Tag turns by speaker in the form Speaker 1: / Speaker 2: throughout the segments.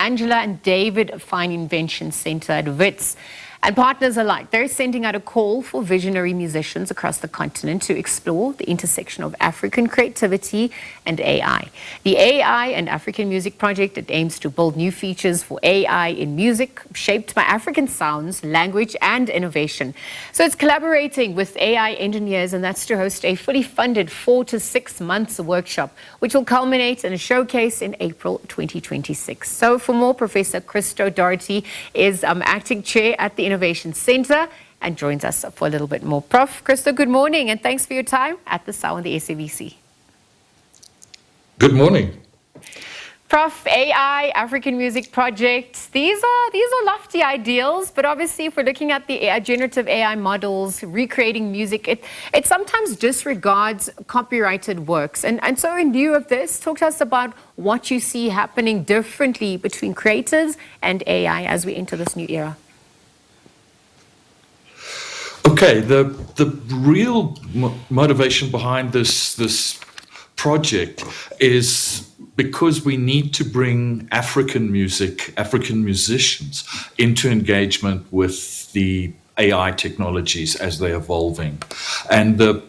Speaker 1: Angela and David Fine Invention Center at Wits. And partners alike, they're sending out a call for visionary musicians across the continent to explore the intersection of African creativity and AI. The AI and African Music Project, it aims to build new features for AI in music, shaped by African sounds, language, and innovation. So it's collaborating with AI engineers, and that's to host a fully funded 4 to 6 months workshop, which will culminate in a showcase in April 2026. So for more, Professor Christo Doherty is acting chair at the Innovation Center and joins us for a little bit more. Prof. Christo, good morning and thanks for your time at the SAU on the SABC.
Speaker 2: Good morning.
Speaker 1: Prof, AI, African Music Project, these are lofty ideals, but obviously if we're looking at the generative AI models, recreating music, it sometimes disregards copyrighted works. And so in view of this, talk to us about what you see happening differently between creators and AI as we enter this new era.
Speaker 2: Okay, the real motivation behind this project is because we need to bring African music, African musicians into engagement with the AI technologies as they're evolving. And the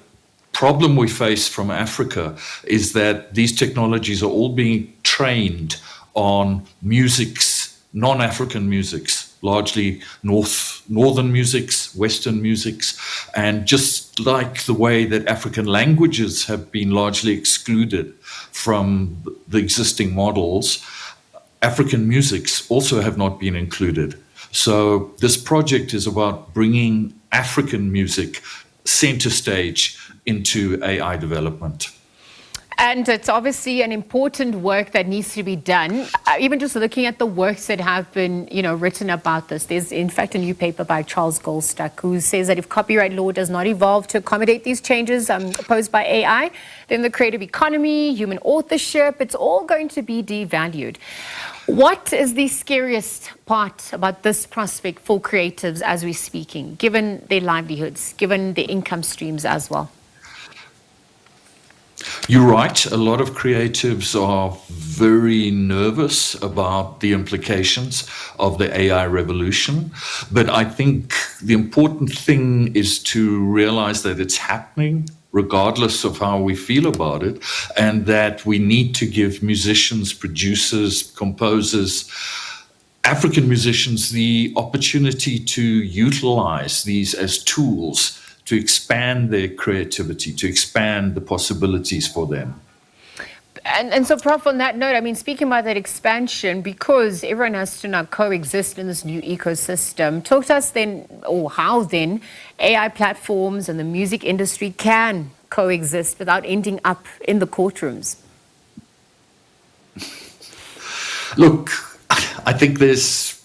Speaker 2: problem we face from Africa is that these technologies are all being trained on non-African musics, largely northern musics, Western musics, and just like the way that African languages have been largely excluded from the existing models, African musics also have not been included. So this project is about bringing African music center stage into AI development.
Speaker 1: And it's obviously an important work that needs to be done. Even just looking at the works that have been, written about this, there's in fact a new paper by Charles Goldstuck who says that if copyright law does not evolve to accommodate these changes posed by AI, then the creative economy, human authorship, it's all going to be devalued. What is the scariest part about this prospect for creatives as we're speaking, given their livelihoods, given their income streams as well?
Speaker 2: You're right. A lot of creatives are very nervous about the implications of the AI revolution. But I think the important thing is to realize that it's happening regardless of how we feel about it, and that we need to give musicians, producers, composers, African musicians the opportunity to utilize these as tools to expand their creativity, to expand the possibilities for them.
Speaker 1: And so, Prof, on that note, speaking about that expansion, because everyone has to now coexist in this new ecosystem, talk to us then, or how then, AI platforms and the music industry can coexist without ending up in the courtrooms.
Speaker 2: Look, I think there's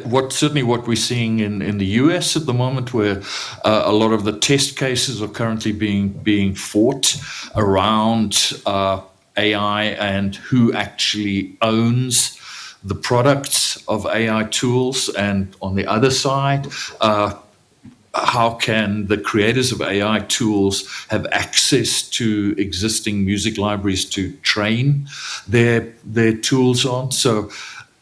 Speaker 2: what we're seeing in the US at the moment, where a lot of the test cases are currently being fought around AI and who actually owns the products of AI tools, and on the other side, how can the creators of AI tools have access to existing music libraries to train their tools on? So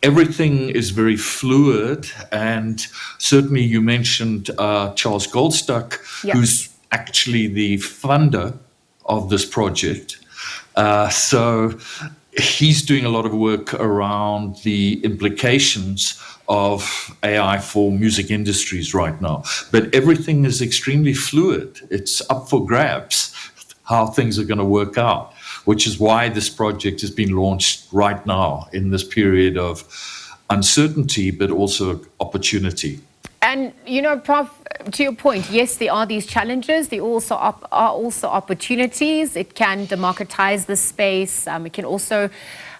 Speaker 2: everything is very fluid, and certainly you mentioned Charles Goldstuck, who's actually the funder of this project. So he's doing a lot of work around the implications of AI for music industries right now. But everything is extremely fluid. It's up for grabs how things are going to work out, which is why this project has been launched right now in this period of uncertainty, but also opportunity.
Speaker 1: And, Prof, to your point, yes, there are these challenges. There also are also opportunities. It can democratize the space. It can also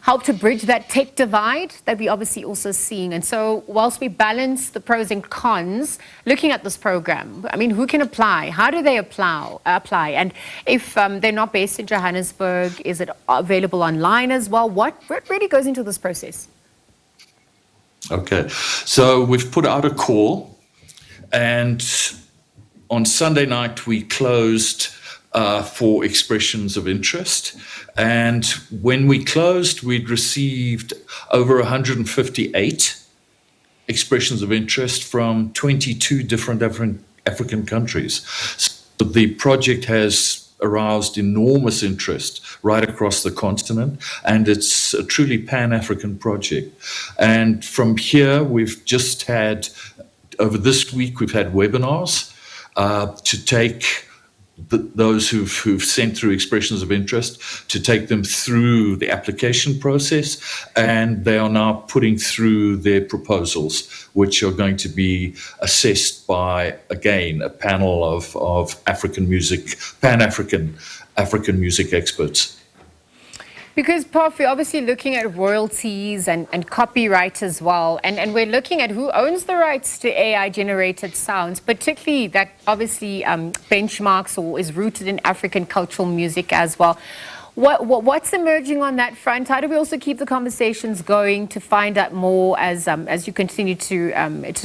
Speaker 1: help to bridge that tech divide that we're obviously also seeing. And so whilst we balance the pros and cons, looking at this program, who can apply? How do they apply? And if they're not based in Johannesburg, is it available online as well? What really goes into this process?
Speaker 2: Okay, so we've put out a call, and on Sunday night we closed for expressions of interest. And when we closed, we'd received over 158 expressions of interest from 22 different African countries. So the project has aroused enormous interest right across the continent, and it's a truly pan-African project. And from here, we've just had, over this week, we've had webinars to take those who've sent through expressions of interest, to take them through the application process, and they are now putting through their proposals, which are going to be assessed by, again, a panel of African music, Pan-African music experts.
Speaker 1: Because, Prof, we're obviously looking at royalties and copyright as well. And we're looking at who owns the rights to AI-generated sounds, particularly that obviously benchmarks or is rooted in African cultural music as well. What's emerging on that front? How do we also keep the conversations going to find out more as you continue to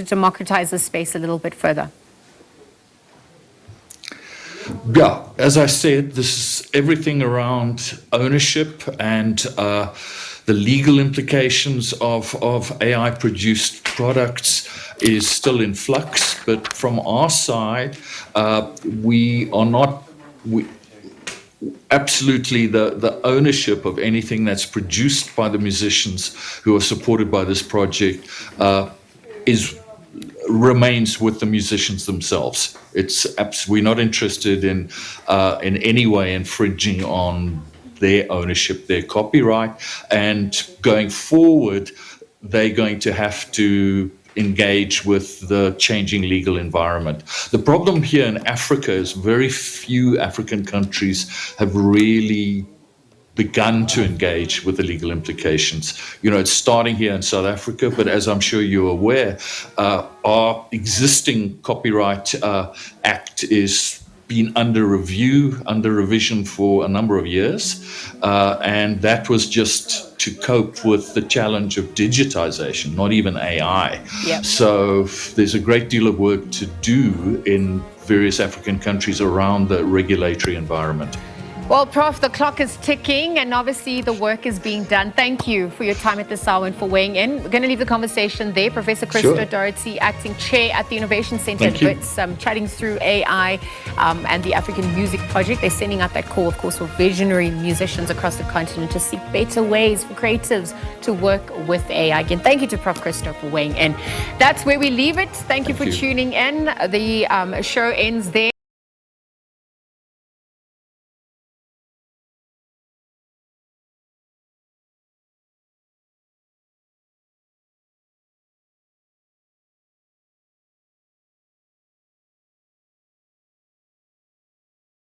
Speaker 1: democratize the space a little bit further?
Speaker 2: Yeah, as I said, this is everything around ownership and the legal implications of AI-produced products is still in flux. But from our side, absolutely the ownership of anything that's produced by the musicians who are supported by this project remains with the musicians themselves. We're not interested in any way infringing on their ownership, their copyright, and going forward, they're going to have to engage with the changing legal environment. The problem here in Africa is very few African countries have really begun to engage with the legal implications. It's starting here in South Africa, but as I'm sure you're aware, our existing Copyright Act is been under revision for a number of years, and that was just to cope with the challenge of digitization, not even AI.
Speaker 1: Yep.
Speaker 2: So there's a great deal of work to do in various African countries around the regulatory environment.
Speaker 1: Well, Prof, the clock is ticking and obviously the work is being done. Thank you for your time at this hour and for weighing in. We're going to leave the conversation there. Professor Christo Doherty, Acting Chair at the Innovation Center at Wits, chatting through AI and the African Music Project. They're sending out that call, of course, for visionary musicians across the continent to seek better ways for creatives to work with AI. Again, thank you to Prof. Christo for weighing in. That's where we leave it. Thank you for tuning in. The show ends there.